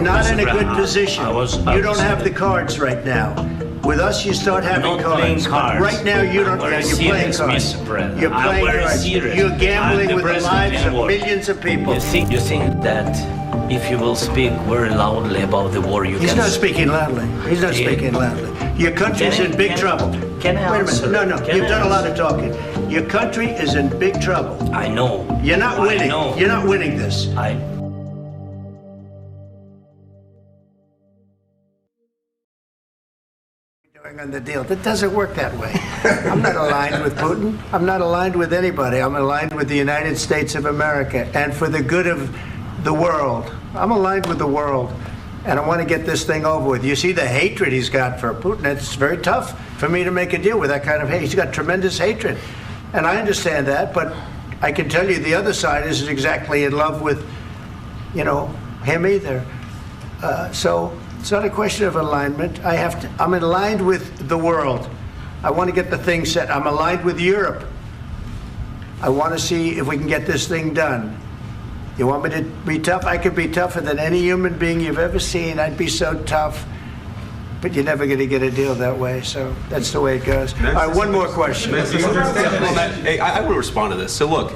not Mr. in a good Brown, position. You don't have the cards right now. With us, you start having not playing cards. cards. Right now, you don't. I'm very You're playing serious, cards. Mr. President. You're I'm playing very cards. serious. You're gambling I'm the with the president lives of in war. millions of people. You think that if you will speak very loudly about the war, you He's can... not speaking loudly. He's not speaking loudly. Your country's in big trouble. Can I Wait a answer? minute. No, Can you've I done a lot answer? of talking. Your country is in big trouble. I know. You're not winning. I know. You're not winning this. On the deal. That doesn't work that way. I'm not aligned with Putin. I'm not aligned with anybody. I'm aligned with the United States of America and for the good of the world. I'm aligned with the world and I want to get this thing over with. You see the hatred he's got for Putin. It's very tough for me to make a deal with that kind of hate. He's got tremendous hatred and I understand that, but I can tell you the other side isn't exactly in love with, him either. So it's not a question of alignment. I'm aligned with the world. I want to get the thing set. I'm aligned with Europe. I want to see if we can get this thing done. You want me to be tough? I could be tougher than any human being you've ever seen. I'd be so tough. But you're never going to get a deal that way. So that's the way it goes. All right, one more question. Hey, I will respond to this. So look,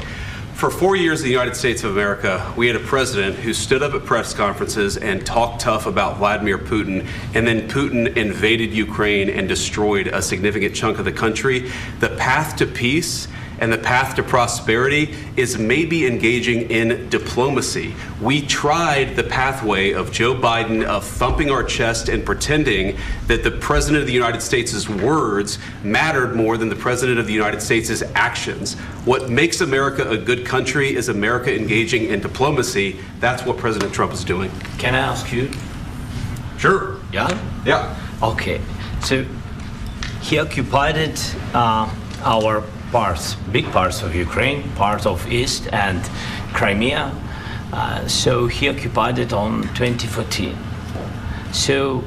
for 4 years in the United States of America, we had a president who stood up at press conferences and talked tough about Vladimir Putin, and then Putin invaded Ukraine and destroyed a significant chunk of the country. The path to peace and the path to prosperity is maybe engaging in diplomacy. We tried the pathway of Joe Biden of thumping our chest and pretending that the President of the United States' words mattered more than the President of the United States' actions. What makes America a good country is America engaging in diplomacy. That's what President Trump is doing. Can I ask you? Sure. Yeah? Yeah. Okay. So he occupied our parts, big parts of Ukraine, part of East and Crimea. So he occupied it on 2014. So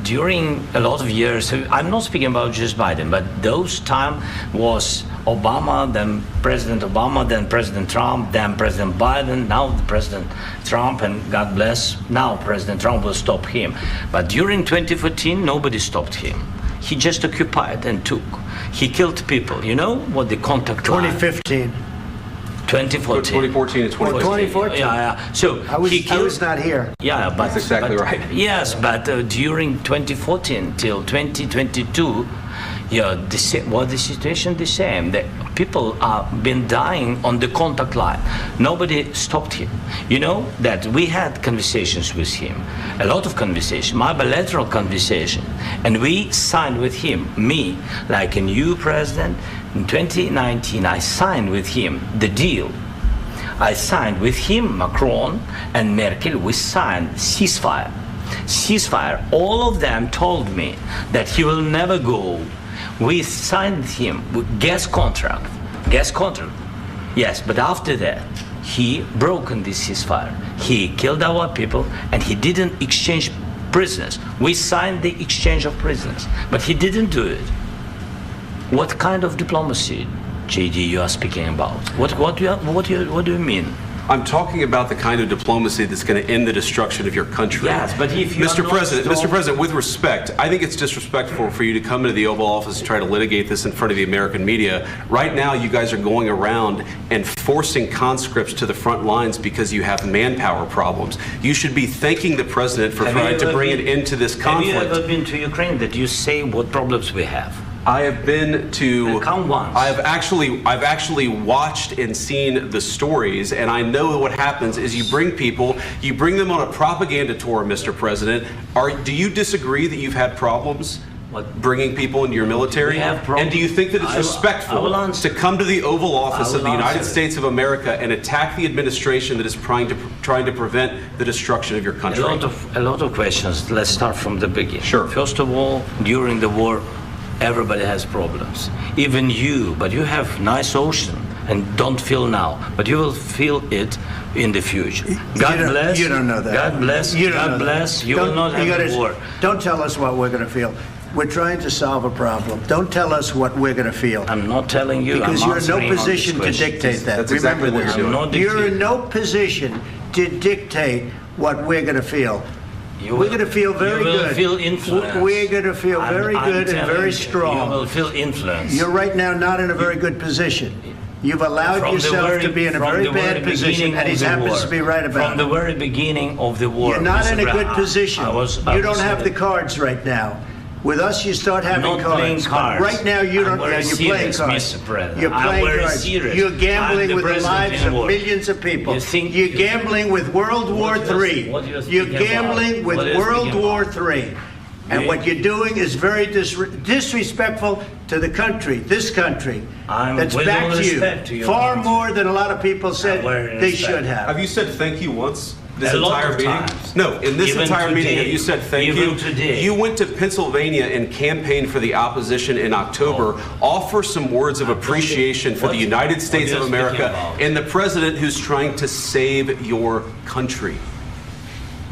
during a lot of years, so I'm not speaking about just Biden, but those time was Obama, then President Obama, then President Trump, then President Biden, now the President Trump, and God bless, now President Trump will stop him. But during 2014, nobody stopped him. He just occupied and took. He killed people. You know what the contact line? 2015. 2014. 2014 and 2014. 2014. Yeah. So I was not here. Yeah, but that's exactly right. Yes, but during 2014 till 2022, the situation the same. The people have been dying on the contact line. Nobody stopped him. You know that we had conversations with him, a lot of conversation, my bilateral conversation, and we signed with him, me, like a new president. In 2019, I signed with him the deal. I signed with him, Macron and Merkel, we signed ceasefire. Ceasefire, all of them told me that he will never go. We signed with him with gas contract. Yes, but after that, he broken this ceasefire. He killed our people and he didn't exchange prisoners. We signed the exchange of prisoners, but he didn't do it. What kind of diplomacy, JD, you are speaking about? What do you mean? I'm talking about the kind of diplomacy that's going to end the destruction of your country. Yes, but if you Mr. President, with respect, I think it's disrespectful for you to come into the Oval Office and try to litigate this in front of the American media. Right now, you guys are going around and forcing conscripts to the front lines because you have manpower problems. You should be thanking the president for trying to bring an end to this conflict. Have you ever been to Ukraine that you say what problems we have? I have been to. Count once. I've actually watched and seen the stories, and I know what happens is you bring them on a propaganda tour, Mr. President. Do you disagree that you've had problems bringing people into your military? And do you think that it's respectful to come to the Oval Office of the United States of America and attack the administration that is trying to prevent the destruction of your country? A lot of questions. Let's start from the beginning. Sure. First of all, during the war, everybody has problems, even you, but you have nice ocean and don't feel now, but you will feel it in the future. God bless. You don't know that. God bless. God bless. You will not have war. Don't tell us what we're going to feel. We're trying to solve a problem. Don't tell us what we're going to feel. I'm not telling you. Because you're in no position to dictate that. That's exactly what you're doing. You're in no position to dictate what we're going to feel. You We're going to feel very you will good. Feel influence. We're going to feel very I'm good and telling very you, strong. You will feel influence. You're right now not in a very good position. You've allowed From the yourself to be in a from very the bad position, beginning and he of the happens war. to be right about From the it. very beginning of the war. You're not Mr. in a good Brown, position. I was You don't have the cards right now. With us, you start having not playing cards. cards. But right now, you I'm don't. very You're playing serious, cards. Mr. President. You're I'm playing very cards. serious. You're I'm gambling the with the president lives in of war. millions of people. You think- You're gambling with World War What you're- III. what you're You're speaking gambling about? with What you're World speaking War about? III. And Yeah. what you're doing is very disrespectful to the country, this country, I'm that's with all back to respect to you. your Far country. more than a lot of people said very they respect. should have. Have you said thank you once this A lot entire of meeting? times. No, in this Even entire meeting, today. have you said thank Even you? today. You went to Pennsylvania and campaigned for the opposition in October. Offer some words of appreciation for the What- United States what of you're speaking America about? and the president who's trying to save your country.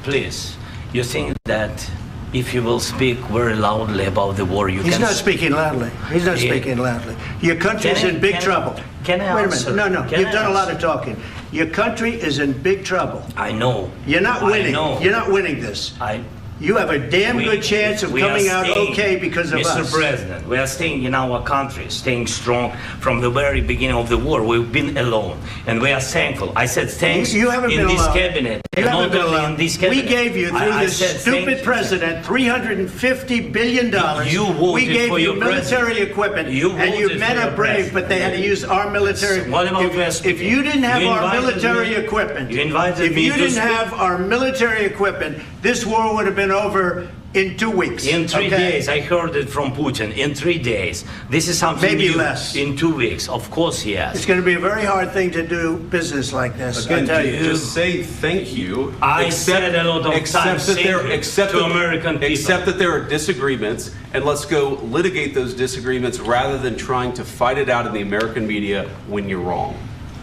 Please, you think that if you will speak very loudly about the war, you He's can... not speaking loudly. He's not Yeah. speaking loudly. Your country's Can I- in big can I- trouble. can I Wait a answer? minute. No, Can you've I done a lot answer? of talking. Your country is in big trouble. I know. You're not winning. I know. You're not winning this. I, You have a damn we- good chance of we are coming out staying- okay because of Mr. us. President, we are staying in our country, staying strong from the very beginning of the war. We've been alone, and we are thankful. I said thanks You haven't in been this alone. cabinet. You and haven't not been only alone. in this We cabinet. gave you, through I this said thank stupid you. president, $350 billion. You voted We gave for you your military president. equipment, You and your voted men for are your brave, but they had to use our military. What about if, West if you didn't have You our invited military me- equipment, you invited if me you to didn't speak- have our military equipment, this war would have been over in 2 weeks. In 3 okay? days, I heard it from Putin. In 3 days, this is something Maybe new. less. In 2 weeks, of course, yes. It's going to be a very hard thing to do business like this. I Again, tell you. just say thank you. I said a lot of except times that thank there, you except to that- American people. Except that there are disagreements, and let's go litigate those disagreements rather than trying to fight it out in the American media when you're wrong.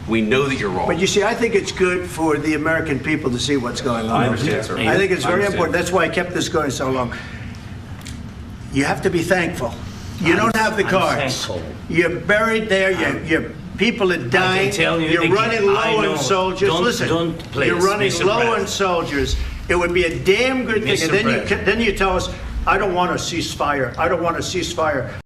We know that you're wrong. But you see, I think it's good for the American people to see what's going on. I understand, sir. I think it's I very understand. important. That's why I kept this going so long. You have to be thankful. You don't have the I'm cards. thankful. You're buried there. Your people are dying. tell you You're again, running low I know. on soldiers. Don't- Listen, don't, please, you're running Mr. low on President. soldiers. It would be a damn good thing. Mr. And then President. then you tell us, I don't want a ceasefire. I don't want a ceasefire.